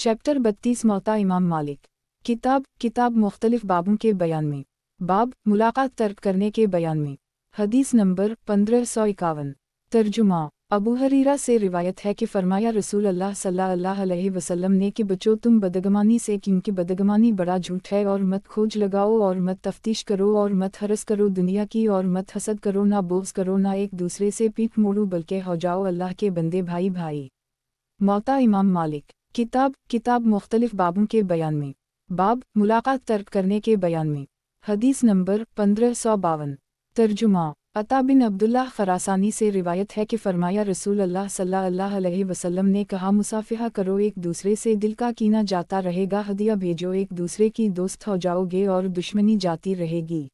Chapter 32 मौता इमाम मालिक। किताब मुख्तलिफ बाबों के बयान में। बाब मुलाकात तर्क करने के बयान में। हदीस नंबर 1551। तर्जुमा। अबू हरीरा से रिवायत है कि फरमाया रसूल अल्लाह सल्लल्लाहु अलैहि वसल्लम ने कि बचो तुम बदगमानी से, क्योंकि बदगमानी बड़ा झूठ है, और मत खोज लगाओ और मत तफ्तीश करो और मत हरस करो दुनिया की, और मत हसद करो, ना बोझ करो, ना एक दूसरे से पीठ मोड़ो, बल्कि हो जाओ अल्लाह के बंदे भाई भाई। मौता इमाम मालिक। किताब मुख्तलिफ बाबों के बयान में। बाब मुलाकात तर्क करने के बयान में। हदीस नंबर 1552। तर्जुमा। अता बिन अब्दुल्लाह खरासानी से रिवायत है कि फरमाया रसूल अल्लाह सल्लल्लाहु अलैहि वसल्लम ने कहा, मुसाफिहा करो, एक दूसरे से दिल का कीना जाता रहेगा, हदिया भेजो, एक दूसरे की दोस्त हो जाओगे, और दुश्मनी जाती रहेगी।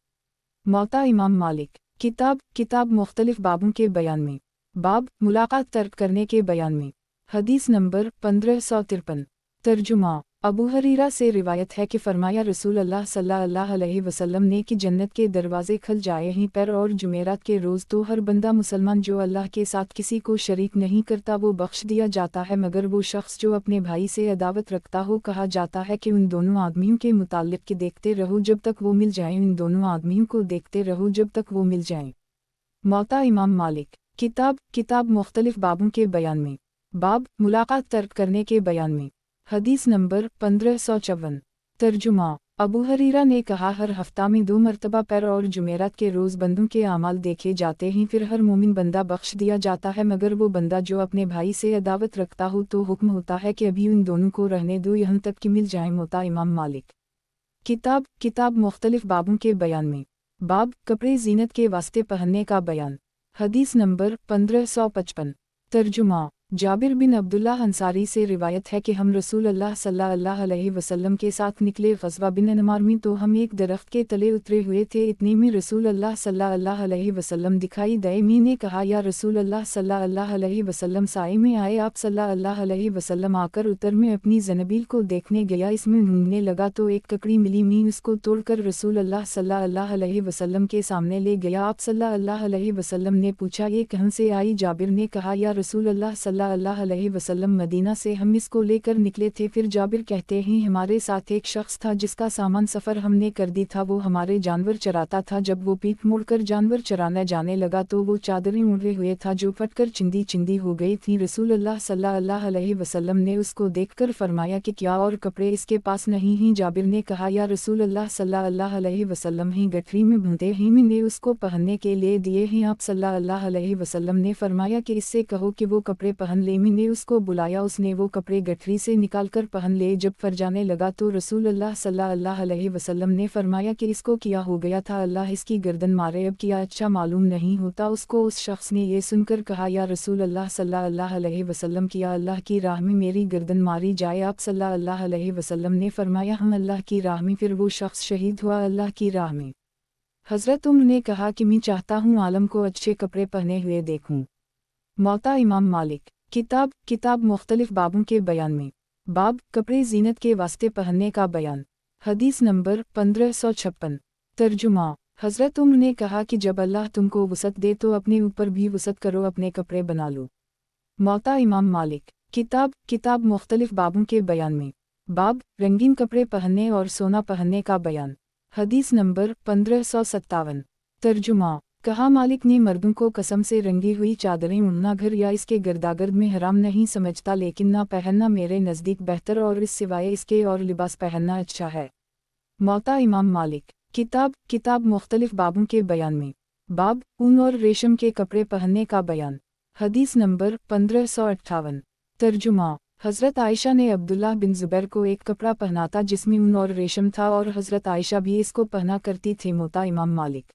मौता इमाम मालिक। किताब मुख्तलिफ बाबों के बयान में। बाब मुलाकात तर्क करने के बयान में। हदीस नंबर 1553। तर्जुमा। अबू हरीरा से रिवायत है कि फरमाया रसूल अल्लाह सल्लल्लाहु अलैहि वसल्लम ने कि जन्नत के दरवाजे खुल जाए हैं पर, और जुमेरात के रोज़ तो हर बंदा मुसलमान जो अल्लाह के साथ किसी को शरीक नहीं करता वो बख्श दिया जाता है, मगर वो शख्स जो अपने भाई से अदावत रखता हो। कहा जाता है कि उन दोनों आदमियों के मुताल्लिक कि देखते रहो जब तक वो मिल जाएं, उन दोनों आदमियों को देखते रहो जब तक वो मिल जाएं। मौता इमाम मालिक। किताब मुख्तलिफ बाबों के बयान में। बाब मुलाकात तर्क करने के बयान में। हदीस नंबर 1554। तर्जुमा। अबू हरीरा ने कहा, हर हफ्ता में 2 मरतबा पर और जुमेरात के रोज़ बंदों के आमाल देखे जाते हैं, फिर हर मोमिन बंदा बख्श दिया जाता है, मगर वो बंदा जो अपने भाई से अदावत रखता हो तो हुक्म होता है कि अभी उन दोनों को रहने दो यहाँ तक कि मिल जाए। मौता इमाम मालिक। किताब मुख्तलिफ बाबों के बयान में। बाब कपड़े जीनत के वास्ते पहनने का बयान। हदीस नंबर 1555। तर्जुमा। जाबिर बिन अब्दुल्लाह अंसारी से रिवायत है कि हम रसूल अल्लाह सल्लल्लाहु अलैहि वसल्लम के साथ निकले ग़ज़वा बिन अनमार में, तो हम एक दरख्त के तले उतरे हुए थे, इतने में रसूल अल्लाह सल्लल्लाहु अलैहि वसल्लम दिखाई दे। मैंने कहा, या रसूल अल्लाह सल्लल्लाहु अलैहि वसल्लम, साए में आए आप सल्लल्लाहु अलैहि वसल्लम। आकर उतर में अपनी ज़नबील को देखने गया, इसमें ढूंढने लगा तो एक ककड़ी मिली, मैं उसको तोड़कर रसूल अल्लाह सल्लल्लाहु अलैहि वसल्लम के सामने ले गया। आप सल्लल्लाहु अलैहि वसल्लम ने पूछा, ये कहाँ से आई? जाबिर ने कहा, या रसूल अल्लाह सल्लल्लाहु अलैहि वसल्लम, मदीना से हम इसको लेकर निकले थे। फिर जाबिर कहते हैं, हमारे साथ एक शख्स था जिसका सामान सफ़र हमने कर दी था, वो हमारे जानवर चराता था। जब वो पीठ मोड़कर जानवर चराने जाने लगा तो वो चादरें ओढ़े हुए था जो फटकर चिंदी चिंदी हो गई थी। रसूल अल्लाह सल्लल्लाहु अलैहि वसल्लम ने उसको देखकर फरमाया कि क्या और कपड़े इसके पास नहीं हैं? जाबिर ने कहा, या रसूल अल्लाह सल्लल्लाहु अलैहि वसल्लम, ही गठरी में बुनते हैं, मैंने उसको पहनने के लिए दिए हैं। आप सल्लल्लाहु अलैहि वसल्लम ने फरमाया कि इससे कहो कि वो कपड़े पहन ले। मैंने उसको बुलाया, उसने वो कपड़े गठरी से निकालकर पहन ले। जब फरजाने लगा तो रसूल अल्लाह सल्लल्लाहु अलैहि वसल्लम ने फरमाया कि इसको क्या हो गया था, अल्लाह इसकी गर्दन मारे, अब क्या अच्छा मालूम नहीं होता उसको। उस शख्स ने ये सुनकर कहा, या रसूल अल्लाह सल्लल्लाहु अलैहि वसल्लम, किया अल्लाह की राह में मेरी गर्दन मारी जाए? आप सल्लल्लाहु अलैहि वसल्लम ने फरमाया, हम अल्लाह की राह में। फिर वो शख्स शहीद हुआ अल्लाह की राह में। हज़रत उम्र ने कहा कि मैं चाहता हूँ आलम को अच्छे कपड़े पहने हुए देखूँ। मौता इमाम मालिक। किताब मुख्तलिफ बाबों के बयान में। बाब कपड़े जीनत के वास्ते पहनने का बयान। हदीस नंबर 1556। तर्जुमा। हज़रत उम्र ने कहा कि जब अल्लाह तुमको वसत दे तो अपने ऊपर भी वसत करो, अपने कपड़े बना लो। मौता इमाम मालिक। किताब मुख्तलिफ बाबों के बयान में। बाब रंगीन कपड़े पहनने और सोना पहनने का बयान। हदीस नंबर 1557। तर्जुमा। कहा, मालिक ने मर्दों को कसम से रंगी हुई चादरें ओढ़ना घर या इसके गर्दागर्द में हराम नहीं समझता, लेकिन ना पहनना मेरे नज़दीक बेहतर और इस सिवाय इसके और लिबास पहनना अच्छा है। मौता इमाम मालिक। किताब मुख्तलिफ बाबों के बयान में। बाब ऊन और रेशम के कपड़े पहनने का बयान। हदीस नंबर 1558। तर्जुमा। हज़रत आयशा ने अब्दुल्लाह बिन ज़ुबैर को एक कपड़ा पहना था जिसमें ऊन और रेशम था, और हज़रत आयशा भी इसको पहना करती थी। मौता इमाम मालिक।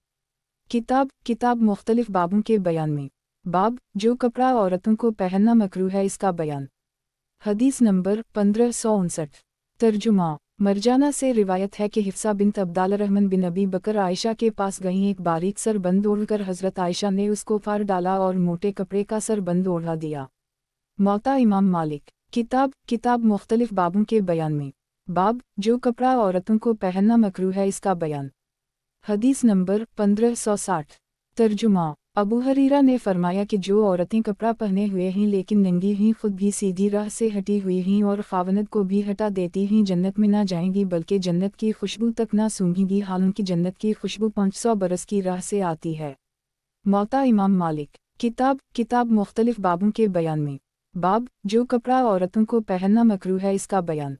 किताब मुख्तलिफ बाबों के बयान में। बाब जो कपड़ा औरतों को पहनना मकरूह है, इसका बयान। हदीस नंबर 1559। तर्जुमा। मरजाना से रिवायत है कि हिफ्सा बिन्त अब्दाल रहमान बिन अबी बकर आयशा के पास गईं, एक बारीक सर बंद ओढ़कर हज़रत आयशा ने उसको फाड़ डाला और मोटे कपड़े का सर बंद ओढ़ा दिया। मौता इमाम मालिक। किताब मुख्तलिफ बाबों के बयान में। बाब जो कपड़ा औरतों को पहनना मकरूह है, इसका बयान। हदीस नंबर 1560। तर्जुमा। अबू हरीरा ने फरमाया कि जो औरतें कपड़ा पहने हुए हैं लेकिन नंगी ही खुद भी सीधी राह से हटी हुई हैं और खावनत को भी हटा देती हैं जन्नत में ना जाएंगी बल्कि जन्नत की खुशबू तक ना सूंघेंगी, हालांकि जन्नत की खुशबू 500 बरस की राह से आती है। मौता इमाम मालिक। किताब मुख्तलिफ बाबों के बयान में। बाब, जो कपड़ा औरतों को पहनना मकरूह है, इसका बयान।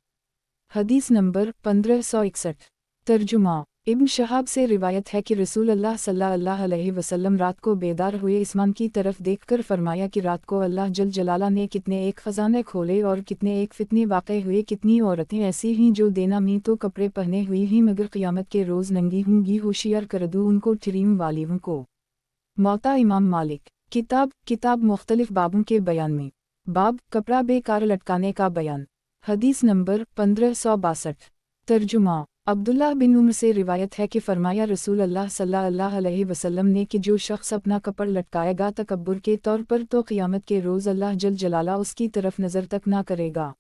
हदीस नंबर 1561। तर्जुमा। इब्न शहाब से रिवायत है कि रसूल अल्लाह सल्लल्लाहु अलैहि वसल्लम रात को बेदार हुए आसमान की तरफ देखकर फरमाया कि रात को अल्लाह जल जलाला ने कितने एक खजाने खोले और कितने एक फितने वाक़े हुए, कितनी औरतें ऐसी हैं जो देना में तो कपड़े पहने हुई हैं मगर क़यामत के रोज़ नंगी होंगी, होशियार कर दूँ उनको ठरीम वालियों को। मौता इमाम मालिक। किताब मुख्तलिफ बाबों के बयान में। बाब, कपड़ा बेकार लटकाने का बयान। हदीस नंबर 1562। तर्जुमा। अब्दुल्लाह बिन उम्र से रिवायत है कि फरमाया रसूल अल्लाह सल्लल्लाहु अलैहि वसल्लम ने कि जो शख्स अपना कपड़ लटकाएगा तकब्बुर के तौर पर तो क़यामत के रोज़ अल्लाह जल जलाला उसकी तरफ नज़र तक ना करेगा।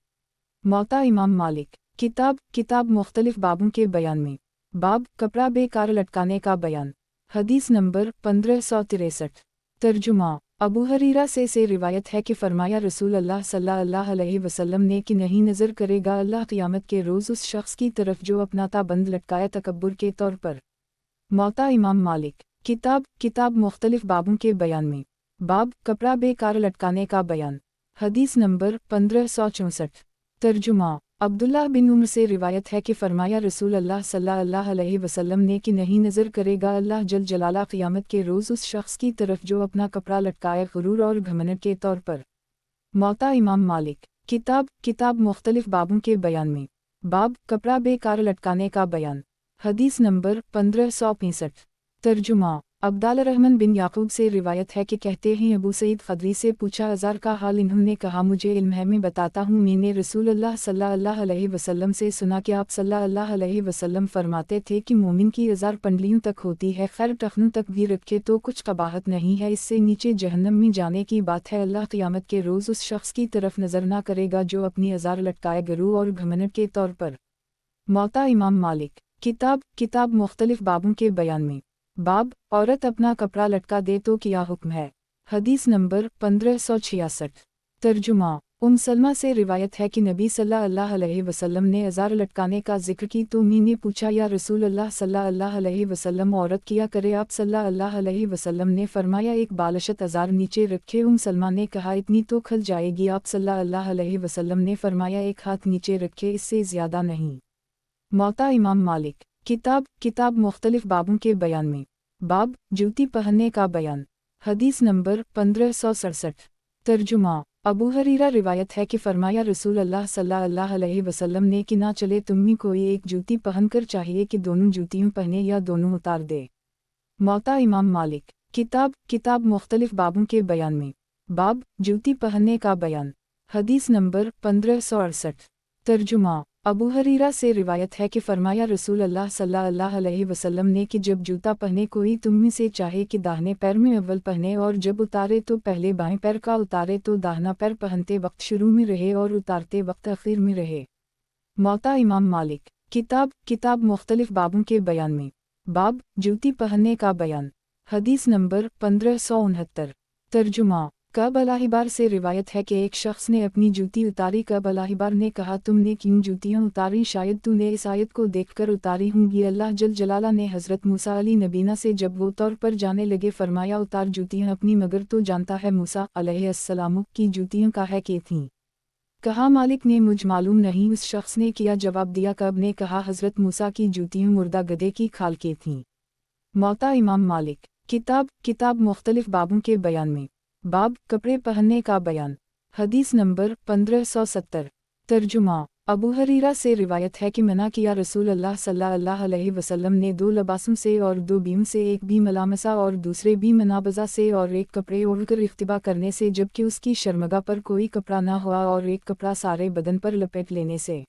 मौता इमाम मालिक। किताब मुख्तलिफ बाबों के बयान में। बाब, कपड़ा बेकार लटकाने का बयान। हदीस नंबर 1563। तर्जुमा। अबू हरीरा से रिवायत है कि फरमाया रसूल अल्लाह सल्लल्लाहु अलैहि वसल्लम ने कि नहीं नज़र करेगा अल्लाह क़यामत के रोज़ उस शख्स की तरफ जो अपना ताबंद लटकाया तकब्बुर के तौर पर। मौता इमाम मालिक। किताब मुख्तलिफ बाबों के बयान में। बाब, कपड़ा बेकार लटकाने का बयान। हदीस नंबर 1564। तर्जुमा। अब्दुल्लाह बिन उम्र से रिवायत है कि फरमाया रसूल अल्लाह सल्लल्लाहु अलैहि वसल्लम ने कि नहीं नज़र करेगा अल्लाह जल जलाला क़यामत के रोज़ उस शख्स की तरफ जो अपना कपड़ा लटकाए गुरूर और घमंड के तौर पर। मौता इमाम मालिक। किताब मुख्तलिफ बाबों के बयान में। बाब, कपड़ा बेकार लटकाने का बयान। हदीस नंबर 1565। तर्जुमा। अब्दाल रहमान बिन याकूब से रिवायत है कि कहते हैं अबू सईद खदरी से पूछा अज़ार का हाल, इन्होंने कहा मुझे इल्म है, मैं बताता हूँ। मैंने रसूल अल्लाह सल्लल्लाहु अलैहि वसल्लम से सुना कि आप सल्लल्लाहु अलैहि वसल्लम फरमाते थे कि मोमिन की अज़ार पंडलियों तक होती है, खैर टखनों तक भी रखे तो कुछ कबाहत नहीं है, इससे नीचे जहन्नम में जाने की बात है। अल्लाह क़यामत के रोज़ उस शख्स की तरफ नज़र ना करेगा जो अपनी अज़ार लटकाए गरू और घमंड के तौर पर। मौता इमाम मालिक। किताब मुख्तलिफ बाबों के बयान में। बाब, औरत अपना कपड़ा लटका दे तो क्या हुक्म है। हदीस नंबर 1566। तर्जुमा। सलमा से रिवायत है कि नबी सल्लल्लाहु अलैहि वसल्लम ने अज़ार लटकाने का जिक्र की तो मैंने पूछा या रसूल अल्लाह सल्लल्लाहु अलैहि वसल्लम औरत किया करे। आप सल्लल्लाहु अलैहि वसल्लम ने फरमाया एक बालशत अज़ार नीचे रखे। सलमा ने कहा इतनी तो खल जाएगी। आप सल्लल्लाहु अलैहि वसल्लम ने फरमाया एक हाथ नीचे रखे, इससे ज़्यादा नहीं। मौता इमाम मालिक। किताब मुख्तलिफ बाबों के बयान में। बाब, जूती पहनने का बयान। हदीस नंबर 1567। तर्जुमा। अबू हरीरा रिवायत है कि फरमाया रसूल अल्लाह सल्लल्लाहु अलैहि वसल्लम ने कि ना चले तुम में कोई एक जूती पहनकर चाहिए कि दोनों जूतियों पहने या दोनों उतार दे। मौता इमाम मालिक। किताब मुख्तलिफ बाबों के बयान में। बाब, जूती पहनने का बयान। हदीस नंबर 1568। तर्जुमा। अबू हरीरा से रिवायत है कि फरमाया रसूल अल्लाह सल्लल्लाहु अलैहि वसल्लम ने कि जब जूता पहने कोई तुम में से चाहे कि दाहिने पैर में अव्वल पहने और जब उतारे तो पहले बाएं पैर का उतारे, तो दाहिना पैर पहनते वक्त शुरू में रहे और उतारते वक्त आखिर में रहे। मौता इमाम मालिक। किताब मुख्तलिफ बाबों के बयान में। बाब, जूती पहनने का बयान। हदीस नंबर 1569। तर्जुमा। कब अलाहिबार से रिवायत है कि एक शख्स ने अपनी जूती उतारी। कब अलाहिबार ने कहा तुमने क्यों जूतियाँ उतारी, शायद तूने इस आयत को देखकर उतारी होंगी। अल्लाह जल जलाला ने हज़रत मूसा अली नबीना से जब वो तौर पर जाने लगे फरमाया उतार जूतियाँ अपनी, मगर तो जानता है मूसा अलैहिस्सलाम की जूतियों का है कि थीं। कहा मालिक ने मुझ मालूम नहीं। उस शख्स ने किया जवाब दिया। कब ने कहा हज़रत मूसा की जूतियाँ मुर्दा गधे की खाल के थीं। मौता इमाम मालिक। किताब मुख्तलिफ बाबों के बयान में। बाब, कपड़े पहनने का बयान। हदीस नंबर 1570। तर्जुमा। अबू हरीरा से रिवायत है कि मना किया रसूल अल्लाह सल्लल्लाहु अलैहि वसल्लम ने दो लबासों से और दो बीम से, एक भी मलामसा और दूसरे भी मनाबजा से और एक कपड़े ओढ़कर इख्तिबा करने से जबकि उसकी शर्मगा पर कोई कपड़ा ना हुआ और एक कपड़ा सारे बदन पर लपेट लेने से।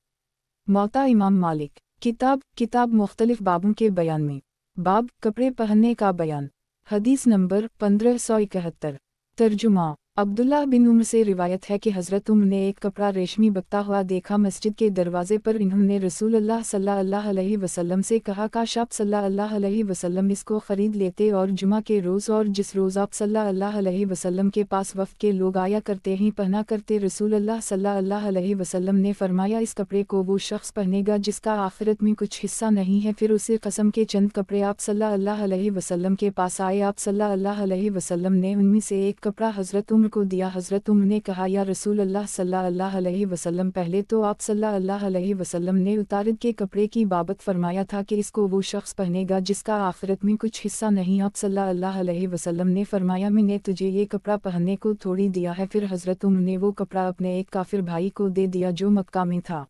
मौता इमाम मालिक। किताब मुख्तलिफ बाबों के बयान में। बाब, कपड़े पहनने का बयान। हदीस नंबर 1571। तर्जुमा। अब्दुल्लाह बिन उम्र से रिवायत है कि हज़रत उम्र ने एक कपड़ा रेशमी बकता हुआ देखा। मस्जिद के दरवाजे पर इन्होंने रसूलुल्लाह सल्लल्लाहु अलैहि वसल्लम से कहा, काश आप सल्लल्लाहु अलैहि वसल्लम इसको ख़रीद लेते और जुमा के रोज़ और जिस रोज़ आप सल्लल्लाहु अलैहि वसल्लम के पास वफ़द के लोग आया करते ही पहना करते। रसूलुल्लाह सल्लल्लाहु अलैहि वसल्लम ने फरमाया, इस कपड़े को वो शख्स पहनेगा जिसका आखिरत में कुछ हिस्सा नहीं है। फिर उसे कसम के चंद कपड़े आप सल्लल्लाहु अलैहि वसल्लम के पास आए। आप सल्लल्लाहु अलैहि वसल्लम ने उनमें से एक कपड़ा हज़रत उम्र को दिया। हज़रत उम्र ने कहा, या रसूलल्लाह सल्लल्लाहु अलैहि वसल्लम, पहले तो आप सल्लल्लाहु अलैहि वसल्लम ने उतारिद के कपड़े की बाबत फरमाया था कि इसको वो शख्स पहनेगा जिसका आखिरत में कुछ हिस्सा नहीं। आप सल्लल्लाहु अलैहि वसल्लम ने फरमाया, मैंने तुझे ये कपड़ा पहनने को थोड़ी दिया है। फिर हज़रत उम्र ने वो कपड़ा अपने एक काफिर भाई को दे दिया जो मक्का में था।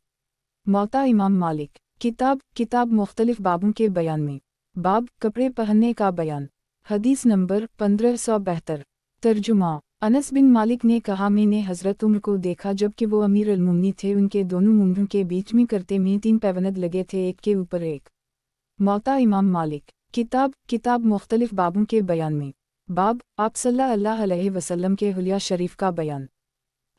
मौता इमाम मालिक। किताब मुख्तलिफ बाबों के बयान में। बाब कपड़े पहनने का बयान। हदीस नंबर 1572। तर्जुमा। अनस बिन मालिक ने कहा, मैंने हज़रत उम्र को देखा जबकि वो अमीर अल-मुमिनीन थे। उनके दोनों मुंडों के बीच में करते में 3 पैबंद लगे थे, एक के ऊपर एक। मौता इमाम मालिक। किताब मुख्तलिफ बाबों के बयान में। बाब आप सल्लल्लाहु अलैहि वसल्लम के हुलिया शरीफ का बयान।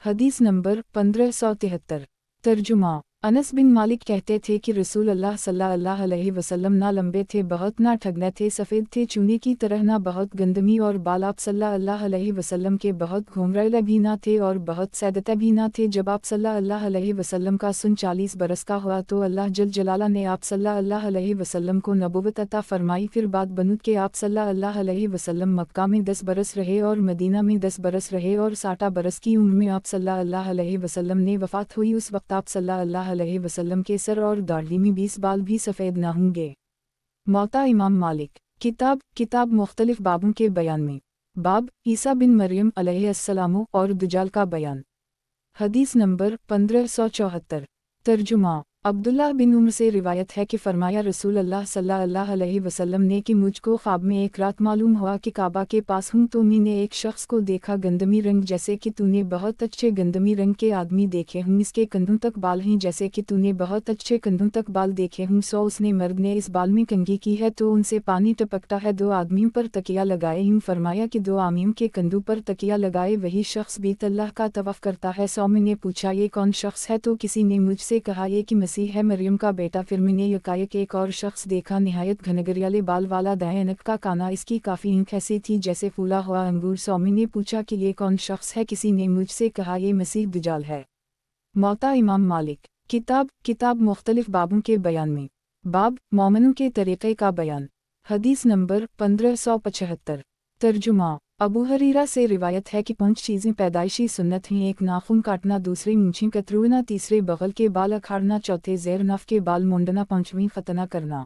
हदीस नंबर 1573। तर्जुमा। अनस बिन मालिक कहते थे कि रसूलुल्लाह सल्लल्लाहु अलैहि वसल्लम ना लंबे थे, बहुत ना ठगने थे, सफ़ेद थे चूने की तरह, ना बहुत गंदमी और बाल। आप सल्लल्लाहु अलैहि वसल्लम के बहुत घुंघराले भी ना थे और बहुत सैदते भी ना थे। जब आप सल्लल्लाहु अलैहि वसल्लम का सुन 40 बरस का हुआ तो अल्लाह जल जलाला ने आप सल्लल्लाहु अलैहि वसल्लम को नबूवत अता फरमाई। फिर बात बनुत के आप सल्लल्लाहु अलैहि वसल्लम मक्का में 10 बरस रहे और मदीना में 10 बरस रहे और 60 बरस की उम्र में आप सल्लल्लाहु अलैहि वसल्लम ने वफ़ात हुई। उस वक्त आप सल्लल्लाहु अलैहि वसल्लम के सर और दाढ़ी में 20 बाल भी सफ़ेद न होंगे। मौता इमाम मालिक। किताब मुख्तलिफ बाबों के बयान में। बाब ईसा बिन मरियम अलैहिस्सलाम और दुजाल का बयान। हदीस नंबर 1574। तर्जुमा। अब्दुल्लाह बिन उम्र से रिवायत है कि फरमाया, रसूलुल्लाह सल्लल्लाहु अलैहि वसल्लम ने कि मुझको ख्वाब में एक रात मालूम हुआ कि काबा के पास हूँ तो मैंने एक शख्स को देखा, गंदमी रंग जैसे कि तूने बहुत अच्छे गंदमी रंग के आदमी देखे हूँ, इसके कंधों तक बाल हैं जैसे कि तूने बहुत अच्छे कंधों तक बाल देखे हूँ। सो उसने मर्द ने इस बाल में कंघी की है तो उनसे पानी टपकता है। 2 आदमियों पर तकिया लगाए। यूँ फरमाया कि 2 आदमियों के कंधों पर तकिया लगाए वही शख्स बीत अल्लाह का तवाफ करता है। सो मैंने पूछा, ये कौन शख्स है? तो किसी ने मुझसे कहा, ये कि मसीह है, मरियम का बेटा। फिर मैंने यकायक एक और शख्स देखा, निहायत घनघरियाले बाल वाला, दाएं नक का काना, इसकी काफ़ी आँख ऐसी थी जैसे फूला हुआ अंगूर। सो मैंने पूछा कि ये कौन शख्स है? किसी ने मुझसे कहा, ये मसीह दुजाल है। मौता इमाम मालिक। किताब मुख्तलिफ बाबों के बयान में। बाब मोमिनों के तरीक़े का बयान। हदीस नंबर 1575। तर्जुमा। अबू हरीरा से रिवायत है कि 5 चीज़ें पैदाइशी सुन्नत हैं। 1 नाखून काटना, दूसरी मूंछें कतरना, तीसरे बगल के बाल अखाड़ना, चौथे ज़ेर नफ के बाल मुंडना, 5वीं खतना करना।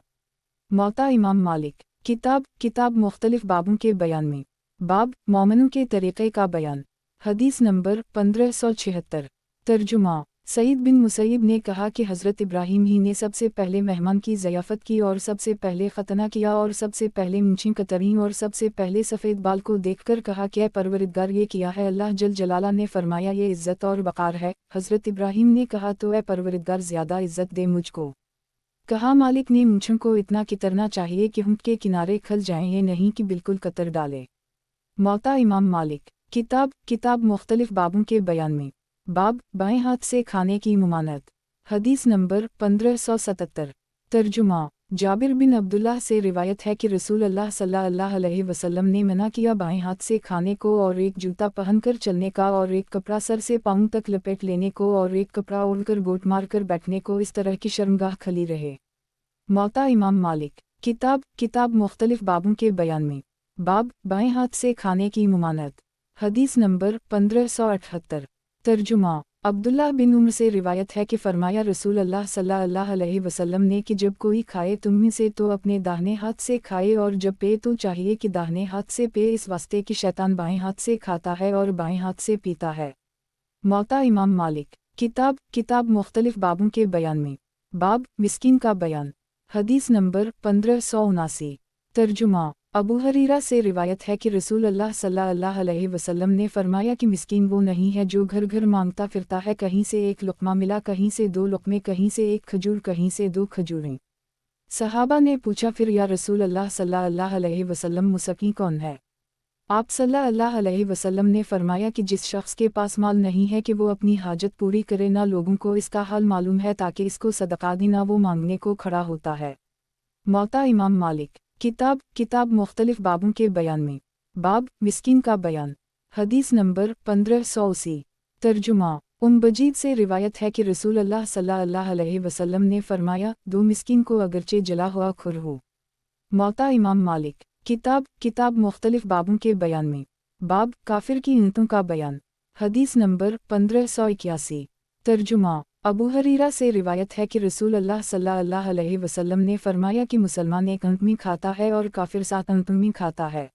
मौता इमाम मालिक। किताब मुख्तलिफ बाबों के बयान में। बाब मोमिनों के तरीक़े का बयान। हदीस नंबर 1576। तर्जुमा। सईद बिन मुसैब ने कहा कि हज़रत इब्राहीम ही ने सबसे पहले मेहमान की ज़ियाफ़त की और सबसे पहले ख़तना किया और सबसे पहले मूंछें कतरीं और सबसे पहले सफ़ेद बाल को देखकर कहा कि ऐ परवरिदगार, ये किया है। अल्लाह जल जलाला ने फरमाया, ये इज़्ज़त और वक़ार है। हज़रत इब्राहीम ने कहा, तो ऐ परवरिदगार ज़्यादा इज़्ज़त दे मुझको। कहा, मालिक ने मूंछों को इतना कितरना चाहिए कि होंठ के किनारे खल जाएं, ये नहीं कि बिल्कुल कतर डाले। मौता इमाम मालिक। किताब मुख्तलिफ बाबों के बयान में। बाब बाएं हाथ से खाने की मुमानत। हदीस नंबर 1577। तर्जुमा। जाबिर बिन अब्दुल्लाह से रिवायत है कि रसूलुल्लाह सल्लल्लाहु अलैहि वसल्लम ने मना किया बाएं हाथ से खाने को और एक जूता पहनकर चलने का और एक कपड़ा सर से पाँव तक लपेट लेने को और एक कपड़ा ओढ़कर गोट मारकर बैठने को, इस तरह की शर्मगाह खली रहे। मौता इमाम मालिक। किताब मुख्तलिफ बाबों के बयान में। बाब बाएं हाथ से खाने की मुमानत। हदीस नंबर 1578। तर्जुमा। अब्दुल्लाह बिन उम्र से रिवायत है कि फरमाया, रसूलुल्लाह सल्लल्लाहु अलैहि वसल्लम ने कि जब कोई खाए तुम में से तो अपने दाहिने हाथ से खाए और जब पे तो चाहिए कि दाहिने हाथ से पे, इस वास्ते कि शैतान बाएं हाथ से खाता है और बाएं हाथ से पीता है। मौता इमाम मालिक। किताब मुख्तलिफ बाबों के बयान में। बाब मिस्कीन का बयान। हदीस नंबर 1579। तर्जुमा। अबू हरीरा से रिवायत है कि रसूलुल्लाह सल्लल्लाहु अलैहि वसल्लम ने फरमाया कि मिस्कीन वो नहीं है जो घर घर मांगता फिरता है, कहीं से एक लुक़मा मिला, कहीं से 2 लुक़मे, कहीं से एक खजूर, कहीं से 2 खजूरें। सहाबा ने पूछा, फिर या रसूलुल्लाह सल्लल्लाहु अलैहि वसल्लम मुसकी कौन है? آپ सल्लल्लाहु अलैहि वसल्लम ने फरमाया कि जिस शख्स के पास माल नहीं है कि वो अपनी हाजत पूरी करे, ना लोगों को इसका हाल मालूम है ताकि इसको सदका दे, ना वो मांगने को खड़ा होता है। मौता इमाम मालिक। किताब मुख्तलिफ बाबों के बयान में। बाब मिस्कीन का बयान। हदीस नंबर 1580। तर्जुमा। बजीद से रिवायत है कि रसूल अल्लाह सल्लल्लाहु अलैहि वसल्लम ने फरमाया, दो मिस्कीन को अगरचे जला हुआ खुर हो। मौता इमाम मालिक। किताब मुख्तलिफ बाबों के बयान में। बाब काफिर की ईंटों का बयान। हदीस नंबर 1581। तर्जुमा। अबू हरीरा से रिवायत है कि रसूल अल्लाह सल्लल्लाहु अलैहि वसल्लम ने फरमाया कि मुसलमान एक अंतमी खाता है और काफिर 7 अंतमी खाता है।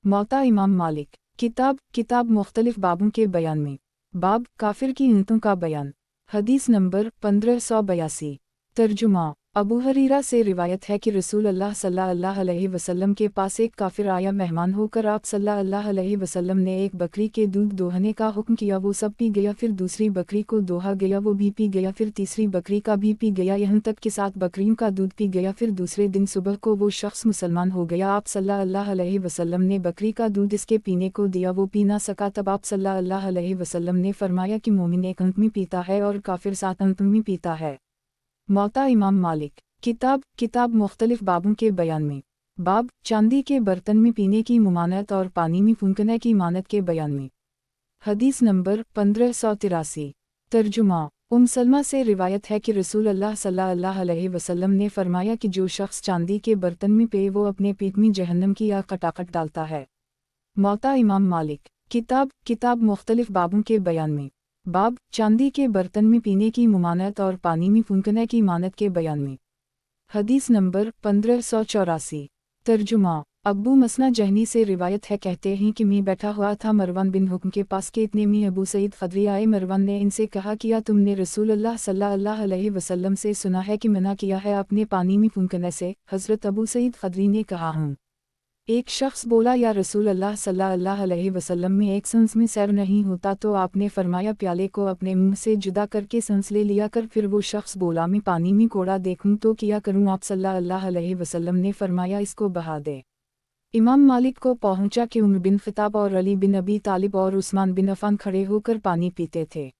मौता इमाम मालिक। किताब मुख्तलिफ बाबों के बयान में। बाब काफिर की ईंटों का बयान। हदीस नंबर 1582। तर्जुमा। अबू हरीरा से रिवायत है कि रसूल अल्लाह सल्लल्लाहु अलैहि वसल्लम के पास एक काफिर आया मेहमान होकर। आप सल्लल्लाहु अलैहि वसल्लम ने एक बकरी के दूध दोहने का हुक्म किया, वो सब पी गया। फिर दूसरी बकरी को दोहा गया, वो भी पी गया। फिर तीसरी बकरी का भी पी गया, यहाँ तक कि 7 बकरियों का दूध पी गया। फिर दूसरे दिन सुबह को वो शख्स मुसलमान हो गया। आप सल्लल्लाहु अलैहि वसल्लम ने बकरी का दूध इसके पीने को दिया, वो पी ना सका। तब आप सल्लल्लाहु अलैहि वसल्लम ने फरमाया कि मोमिन एक अंतमी पीता है और काफिर 7 अंतमी पीता है। मौता इमाम मालिक। किताब मुख्तलिफ बाबों के बयान में। बाब चांदी के बर्तन में पीने की मुमानत और पानी में फूंकने की मानत के बयान में। हदीस नंबर 1583। तर्जुमा। सलमा से रिवायत है कि रसूल अल्लाह सल्लल्लाहु अलैहि वसल्लम ने फरमाया कि जो शख्स चांदी के बर्तन में पे, वो अपने पेट में जहन्नम की आग कटाकट डालता है। मौता इमाम मालिक। किताब मुख्तलिफ बाबों के बयान में। बाब चांदी के बर्तन में पीने की मुमानत और पानी में फूंकने की मानत के बयान में। हदीस नंबर 1584। तर्जुमा। अब्बू मसना जहनी से रिवायत है, कहते हैं कि मैं बैठा हुआ था मरवान बिन हुक्म के पास के इतने में अबू सईद खदरी आए। मरवान ने इनसे कहा, किया तुमने रसूल अल्लाह सल्लल्लाहु अलैहि वसल्लम से सुना है कि मना किया है आपने पानी में फूंकने से? हज़रत अबू सईद खदरी ने कहा, हूँ। एक शख्स बोला, या रसूल अल्लाह सल्लल्लाहु अलैहि वसल्लम में एक सांस में सैर नहीं होता। तो आपने फरमाया, प्याले को अपने मुंह से जुदा करके सांस ले लिया कर। फिर वो शख्स बोला, मैं पानी में कोड़ा देखूं तो किया करूं? आप सल्लल्लाहु अलैहि वसल्लम ने फरमाया, इसको बहा दे। इमाम मालिक को पहुंचा कि उमर बिन खिताब और अली बिन अबी तालिब और उस्मान बिन अफ़ान खड़े होकर पानी पीते थे।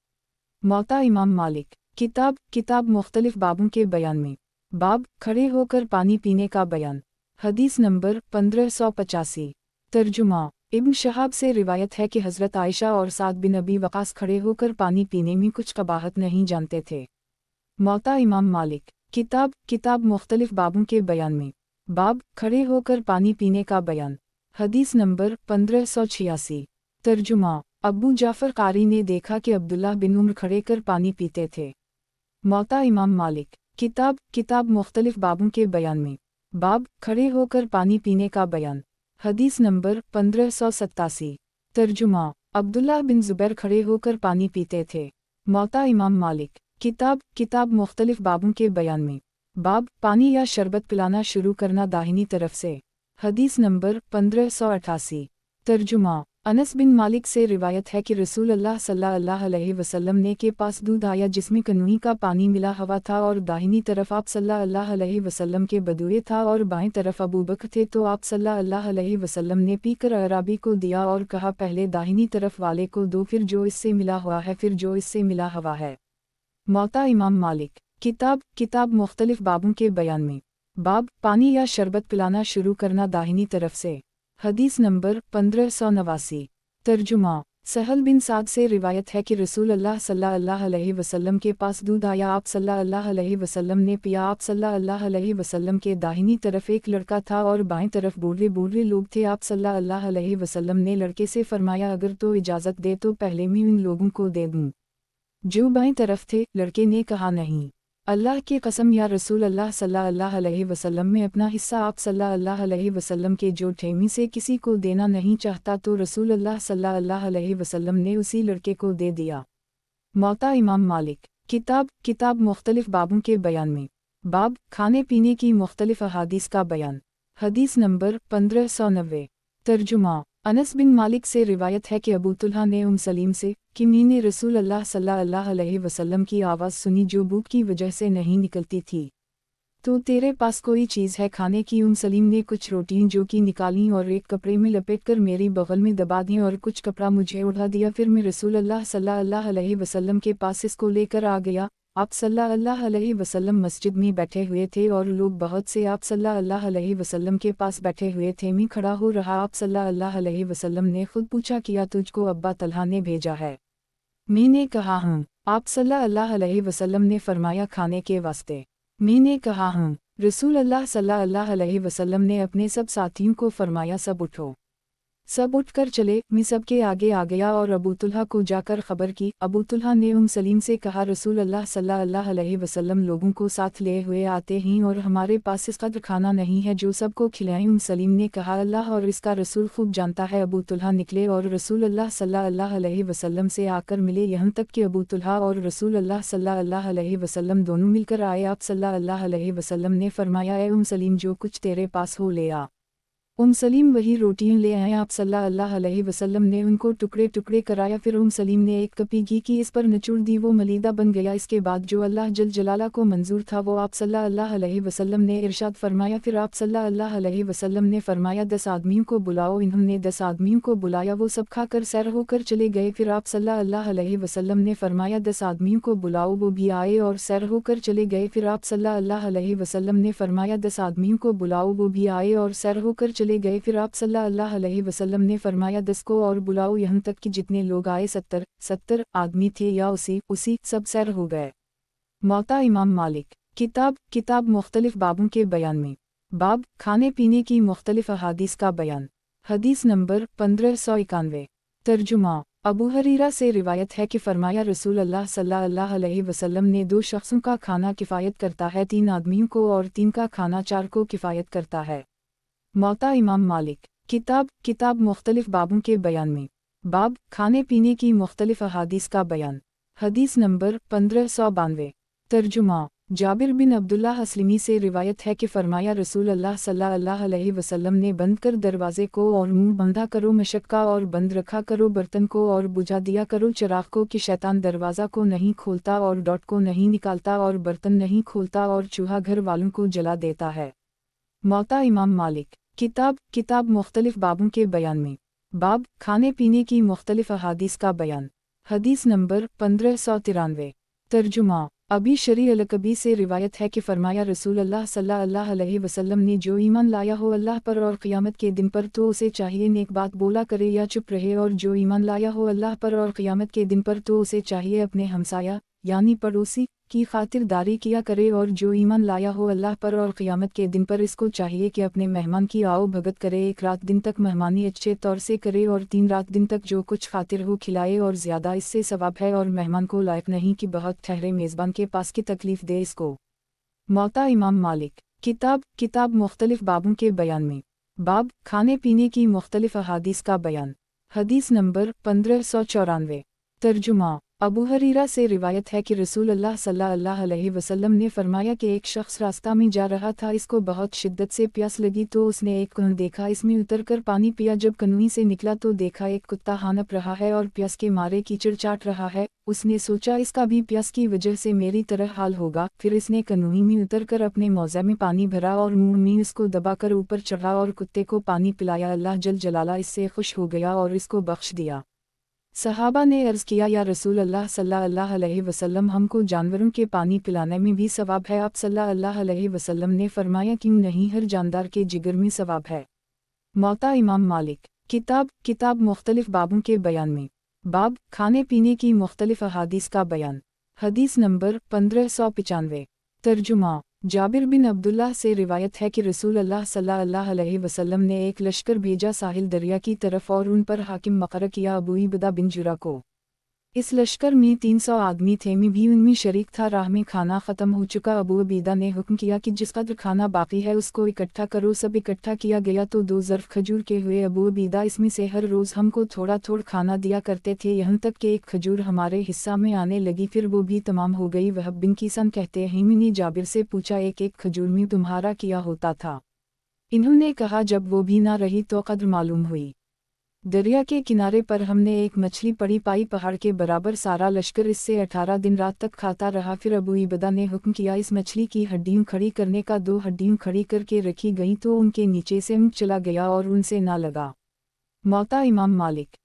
मौता इमाम मालिक। किताब मुख्तलिफ बाबों के बयान में। बाब खड़े होकर पानी पीने का बयान। हदीस नंबर 1585। तर्जुमा। इब्न शहाब से रिवायत है कि हज़रत आयशा और साद बिन अबी वक़ास खड़े होकर पानी पीने में कुछ कबाहत नहीं जानते थे। मौता इमाम मालिक। किताब मुख्तलिफ बाबों के बयान में। बाब खड़े होकर पानी पीने का बयान। हदीस नंबर 1586। तर्जुमा। अब्बू जाफ़र कारी ने देखा कि अब्दुल्लाह बिन उम्र खड़े कर पानी पीते थे। मौता इमाम मालिक। किताब मुख्तलिफ बाबों के बयान में। बाब खड़े होकर पानी पीने का बयान। हदीस नंबर 1587। तर्जुमा। अब्दुल्लाह बिन ज़ुबैर खड़े होकर पानी पीते थे। मौता इमाम मालिक। किताब मुख्तलिफ बाबों के बयान में। बाब पानी या शरबत पिलाना शुरू करना दाहिनी तरफ से। हदीस नंबर 1588। तर्जुमा। अनस बिन मालिक से रिवायत है कि रसूल अल्लाह सल्लल्लाहु अलैहि वसल्लम ने के पास दूध आया जिसमें कनूई का पानी मिला हुआ था और दाहिनी तरफ आप सल्लल्लाहु अलैहि वसल्लम के बदुए था और बाएं तरफ अबू बकर थे। तो आप सल्लल्लाहु अलैहि वसल्लम ने पीकर अराबी को दिया और कहा, पहले दाहिनी तरफ वाले को दो, फिर जो इससे मिला हुआ है, फिर जो इससे मिला हुआ है। मौता इमाम मालिक। किताब मुख्तलिफ बाबों के बयान में। बाब पानी या शरबत पिलाना शुरू करना दाहिनी तरफ से। हदीस नंबर 1589। तर्जुमा। सहल बिन साद से रिवायत है कि रसूल अल्लाह सल्लल्लाहु अलैहि वसल्लम के पास दूध आया, आप सल्लल्लाहु अलैहि वसल्लम ने पिया। आप सल्लल्लाहु अलैहि वसल्लम के दाहिनी तरफ एक लड़का था और बाएं तरफ बूढ़े बूढ़े लोग थे। आप सल्लल्लाहु अलैहि वसल्लम ने लड़के से फरमाया, अगर तो इजाज़त दे तो पहले मैं उन लोगों को दे दूँ जो बाएं तरफ थे। लड़के ने कहा, नहीं, अल्लाह की कसम या रसूल अल्लाह सल्लल्लाहु अलैहि वसल्लम में अपना हिस्सा आप सल्लल्लाहु अलैहि वसल्लम के जो ठेमी से किसी को देना नहीं चाहता। तो रसूल अल्लाह सल्लल्लाहु अलैहि वसल्लम ने उसी लड़के को दे दिया। मौता इमाम मालिक। किताब मुख्तलिफ बाबों के बयान में। बाब खाने पीने की मुख्तलिफ अहादीस का बयान। हदीस नंबर 1590। तर्जुमा। अनस बिन मालिक से रिवायत है कि अबू तुल्हा ने सलीम से कि मैंने रसूल अल्लाह सल्लल्लाहु अलैहि वसल्लम की आवाज़ सुनी जो भूख की वजह से नहीं निकलती थी। तो तेरे पास कोई चीज़ है खाने की? सलीम ने कुछ रोटियां जो कि निकालीं और एक कपड़े में लपेटकर मेरी बगल में दबा दी और कुछ कपड़ा मुझे उड़ा दिया। फिर मैं रसूल अल्लाह सल्लल्लाहु अलैहि वसल्लम के पास इसको लेकर आ गया। आप सल्लल्लाहु अलैहि वसल्लम मस्जिद में बैठे हुए थे और लोग बहुत से आप सल्लल्लाहु अलैहि वसल्लम के पास बैठे हुए थे। मैं खड़ा हो रहा। आप सल्लल्लाहु अलैहि वसल्लम ने खुद पूछा, किया तुझको अब्बा तलहा ने भेजा है? मैंने कहा हूँ। आप सल्लल्लाहु अलैहि वसल्लम ने फरमाया, खाने के वास्ते? मैंने कहा हूँ। रसूल अल्लाह सल्लल्लाहु अलैहि वसल्लम ने अपने सब साथियों को फरमाया, सब उठो। सब उठकर चले। मैं सबके आगे आ गया और अबू तुल्हा को जाकर खबर की। अबू तुल्हा ने सलीम से कहा, रसूल अल्लाह सल्लल्लाहु अलैहि वसल्लम लोगों को साथ ले हुए आते हैं और हमारे पास इस कदर खाना नहीं है जो सबको खिलाएं। सलीम ने कहा, अल्लाह और इसका रसूल खूब जानता है। अबू तुल्हा निकले और रसूल अल्लाह सल्लल्लाहु अलैहि वसल्लम से आकर मिले, यहाँ तक कि अबू तुल्हा और रसूल अल्लाह सल्लल्लाहु अलैहि वसल्लम दोनों मिलकर आए। आप सल्लल्लाहु अलैहि वसल्लम ने फरमाया, ए सलीम, जो कुछ तेरे पास हो ले आ। सलीम वही रोटियां ले आए। आप सल्लल्लाहु अलैहि वसल्लम ने उनको टुकड़े टुकड़े कराया। फिर सलीम ने एक कपी घी की इस पर निचोड़ दी, वो मलीदा बन गया। इसके बाद जो अल्लाह जल जलाला को मंजूर था वो आप सल्लल्लाहु अलैहि वसल्लम ने इरशाद फरमाया। फिर आप सल्लल्लाहु अलैहि वसल्लम ने फरमाया, 10 आदमियों को बुलाओ। इन्होंने 10 आदमियों को बुलाया, वो सब खाकर सैर होकर चले गए। फिर आप सल्लल्लाहु अलैहि वसल्लम ने फरमाया, 10 आदमियों को बुलाओ, वो भी आए और सैर होकर चले गए। फिर आप सल्लल्लाहु अलैहि वसल्लम ने फरमाया, 10 आदमियों को बुलाओ, वो भी आए और सैर होकर चले गए। फिर आप सल्लल्लाहु अलैहि वसल्लम ने फरमाया, 10 को और बुलाओ, यहाँ तक कि जितने लोग आए 70 आदमी थे या उसी सब सैर हो गए। मौता इमाम मालिक। किताब मुख्तलिफ बाबों के बयान में। बाब खाने पीने की मुख्तलिफ अहादीस का बयान। हदीस नंबर 1591। तर्जुमा। अबू हरीरा से रिवायत है कि फरमाया, रसूल अल्लाह सल्लल्लाहु अलैहि वसल्लम ने 2 शख्सों का खाना किफ़ायत करता है, 3 आदमियों को, और 3 का खाना 4 को किफ़ायत करता है। मौता इमाम मालिक। किताब मुख्तलिफ बाबों के बयान में। बाब खाने पीने की मुख्तलिफ अहादीस का बयान। हदीस नंबर 1592। तर्जुमा। जाबिर बिन अब्दुल्ला अस्लमी से रिवायत है कि फरमाया, रसूल अल्लाह सल्लल्लाहु अलैहि वसल्लम ने बंद कर दरवाजे को और मुंह बंधा करो मशक्का और बंद रखा करो बर्तन को और बुझा दिया करो चिराग को, कि शैतान दरवाज़ा को नहीं खोलता और डॉट को नहीं निकालता और बर्तन नहीं खोलता और चूहा घर वालों को जला देता है। मौता इमाम मालिक। किताब मुख्तलिफ बाबों के बयान में। बाब खाने पीने की मुख्तलिफ अहादीस का बयान। हदीस नंबर 1593। तर्जुमा। अबी शरी अलकबी से रिवायत है कि फरमाया, रसूल अल्लाह सल्लल्लाहु अलैहि वसल्लम ने, जो ईमान लाया हो अल्लाह पर और क़यामत के दिन पर तो उसे चाहिए नेक बात बोला करे या चुप रहे, और जो ईमान लाया हो अल्लाह पर और क़यामत के दिन पर तो उसे चाहिए अपने हमसाया यानी पड़ोसी की खातिरदारी किया करे, और जो ईमान लाया हो अल्लाह पर और क़यामत के दिन पर इसको चाहिए कि अपने मेहमान की आओ भगत करे, 1 रात दिन तक मेहमानी अच्छे तौर से करे और 3 रात दिन तक जो कुछ खातिर हो खिलाए, और ज़्यादा इससे सवाब है और मेहमान को लायक नहीं कि बहुत ठहरे मेज़बान के पास की तकलीफ़ दे इसको। मौता इमाम मालिक। किताब मुख्तलिफ बाबों के बयान में। बाब खाने पीने की मुख्तलिफ अहादीस का बयान। हदीस नंबर 1594। तर्जुमा। अबू हरीरा से रिवायत है कि रसूल अल्लाह सल्लल्लाहु अलैहि वसल्लम ने फरमाया कि एक शख्स रास्ता में जा रहा था, इसको बहुत शिद्दत से प्यास लगी तो उसने एक कुआं देखा, इसमें उतरकर पानी पिया। जब कुएं से निकला तो देखा एक कुत्ता हानप रहा है और प्यास के मारे कीचड़ चाट रहा है। उसने सोचा, इसका भी प्यास की वजह से मेरी तरह हाल होगा। फिर इसने कुएं में उतरकर अपने मौजे में पानी भरा और मुंह में इसको दबाकर ऊपर चढ़ा और कुत्ते को पानी पिलाया। अल्लाह जल जलाला इससे खुश हो गया और इसको बख्श दिया। सहाबा ने अर्ज़ किया, या रसूल अल्लाह सल्लल्लाहु अलैहि वसल्लम, हमको जानवरों के पानी पिलाने में भी सवाब है? आप सल्लल्लाहु अलैहि वसल्लम ने फरमाया, क्यों नहीं, हर जानदार के जिगर में सवाब है। मौता इमाम मालिक। किताब मुख्तलिफ बाबों के बयान में। बाब खाने पीने की मुख्तलिफ अहादीस का बयान। हदीस नंबर 1595। तर्जुमा। जाबिर बिन अब्दुल्ला से रिवायत है कि रसूल अल्लाह सल्लल्लाहु अलैहि वसल्लम ने एक लश्कर भेजा साहिल दरिया की तरफ और उन पर हाकिम मकरर किया अबू इबदा बिन जुरा को। इस लश्कर में 300 आदमी थे, मैं भी उनमें शरीक था। राह में खाना ख़त्म हो चुका। अबू उबैदा ने हुक्म किया कि जिस कदर खाना बाकी है उसको इकट्ठा करो। सब इकट्ठा किया गया तो 2 ज़र्फ़ खजूर के हुए। अबू उबैदा इसमें से हर रोज़ हमको थोड़ा थोड़ा खाना दिया करते थे, यहाँ तक कि एक खजूर हमारे हिस्सा में आने लगी, फिर वो भी तमाम हो गई। वहब बिन किसन कहते हैं, मैंने जाबिर से पूछा, एक खजूर में तुम्हारा क्या होता था? इन्होंने कहा, जब वो भी ना रही तो कद्र मालूम हुई। دریا کے کنارے پر ہم نے ایک مچھلی پڑی پائی پہاڑ کے برابر، سارا لشکر اس سے 18 دن رات تک کھاتا رہا۔ پھر ابو عبیدہ نے حکم کیا اس مچھلی کی ہڈیوں کھڑی کرنے کا، 2 ہڈیوں کھڑی کر کے رکھی گئیں تو ان کے نیچے سے اونٹ چلا گیا اور ان سے نہ لگا۔ موتا امام مالک۔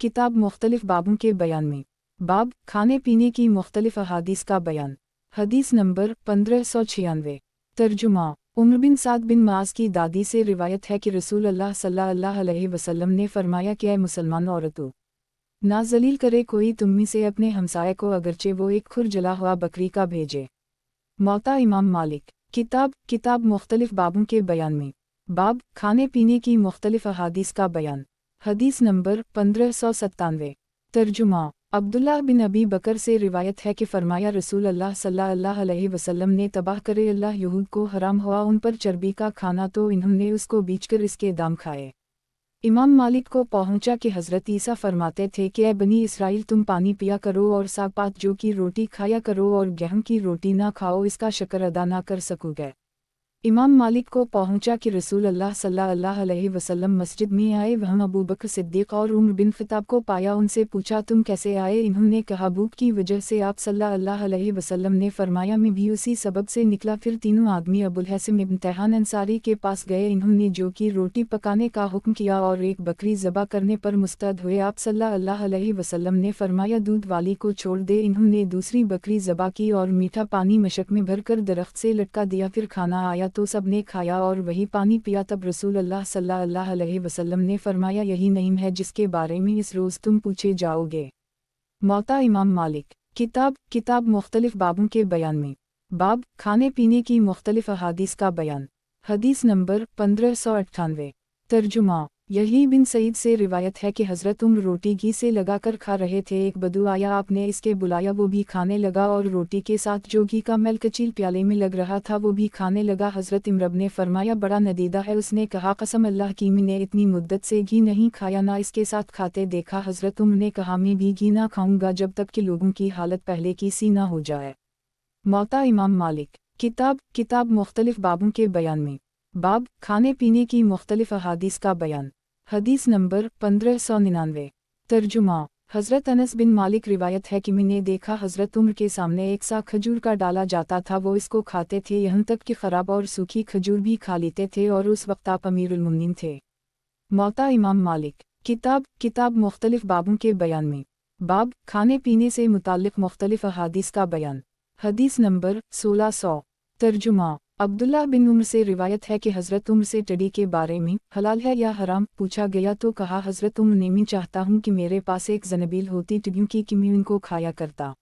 کتاب مختلف بابوں کے بیان میں۔ باب کھانے پینے کی مختلف احادیث کا بیان۔ حدیث نمبر 1596۔ ترجمہ۔ عمر بن سعد بن معاذ کی دادی سے روایت ہے کہ رسول اللہ صلی اللہ علیہ وسلم نے فرمایا کہ اے مسلمان عورتوں، نہ ذلیل کرے کوئی تم میں سے اپنے ہمسائے کو اگرچہ وہ ایک کھر جلا ہوا بکری کا بھیجے۔ موتا امام مالک۔ کتاب مختلف بابوں کے بیان میں۔ باب کھانے پینے کی مختلف احادیث کا بیان۔ حدیث نمبر 1597۔ ترجمہ۔ عبداللہ بن ابی بکر سے روایت ہے کہ فرمایا رسول اللہ صلی اللہ علیہ وسلم نے تباہ کرے اللہ یہود کو حرام ہوا ان پر چربی کا کھانا تو انہوں نے اس کو بیچ کر اس کے دام کھائے۔ امام مالک کو پہنچا کہ حضرت عیسیٰ فرماتے تھے کہ اے بنی اسرائیل تم پانی پیا کرو اور ساگ پات جو کی روٹی کھایا کرو اور گیہوں کی روٹی نہ کھاؤ، اس کا شکر ادا نہ کر سکو گے۔ امام مالک کو پہنچا کہ رسول اللہ صلی اللہ علیہ وسلم مسجد میں آئے، وہاں ابو بکر صدیق اور عمر بن خطاب کو پایا، ان سے پوچھا تم کیسے آئے؟ انہوں نے کہا بھوک کی وجہ سے۔ آپ صلی اللہ علیہ وسلم نے فرمایا میں بھی اسی سبب سے نکلا۔ پھر تینوں آدمی ابو الحسن ابن تیہان انصاری کے پاس گئے، انہوں نے جو کی روٹی پکانے کا حکم کیا اور ایک بکری ذبح کرنے پر مستعد ہوئے۔ آپ صلی اللہ علیہ وسلم نے فرمایا دودھ والی کو چھوڑ دے، انہوں نے دوسری بکری ذبح کی اور میٹھا پانی مشک میں بھر کر درخت سے لٹکا دیا، پھر کھانا آیا تو سب نے کھایا اور وہی پانی پیا۔ تب رسول اللہ صلی اللہ علیہ وسلم نے فرمایا یہی نعیم ہے جس کے بارے میں اس روز تم پوچھے جاؤ گے۔ موتا امام مالک۔ کتاب مختلف بابوں کے بیان میں۔ باب کھانے پینے کی مختلف احادیث کا بیان۔ حدیث نمبر 1598۔ ترجمہ۔ یحییٰ بن سعید سے روایت ہے کہ حضرت عمر روٹی گھی سے لگا کر کھا رہے تھے، ایک بدو آیا، آپ نے اس کے بلایا، وہ بھی کھانے لگا اور روٹی کے ساتھ جو گھی کا میل کچیل پیالے میں لگ رہا تھا وہ بھی کھانے لگا۔ حضرت عمر نے فرمایا بڑا ندیدہ ہے، اس نے کہا قسم اللہ کی میں نے اتنی مدت سے گھی نہیں کھایا نہ اس کے ساتھ کھاتے دیکھا۔ حضرت عمر نے کہا میں بھی گھی نہ کھاؤں گا جب تک کہ لوگوں کی حالت پہلے کی سی نہ ہو جائے۔ موتا امام مالک۔ کتاب مختلف بابوں کے بیان میں۔ باب کھانے پینے کی مختلف احادیث کا بیان۔ حدیث نمبر 1599۔ ترجمہ۔ حضرت انس بن مالک روایت ہے کہ میں نے دیکھا حضرت عمر کے سامنے ایک سا کھجور کا ڈالا جاتا تھا، وہ اس کو کھاتے تھے یہاں تک کہ خراب اور سوکھی کھجور بھی کھا لیتے تھے، اور اس وقت آپ امیر المومنین تھے۔ موتا امام مالک۔ کتاب مختلف بابوں کے بیان میں۔ باب کھانے پینے سے متعلق مختلف احادیث کا بیان۔ حدیث نمبر 1600۔ ترجمہ۔ عبداللہ بن عمر سے روایت ہے کہ حضرت عمر سے ٹڈی کے بارے میں حلال ہے یا حرام پوچھا گیا تو کہا حضرت عمر نے میں چاہتا ہوں کہ میرے پاس ایک زنبیل ہوتی ٹڈیوں کی کہ میں ان کو کھایا کرتا۔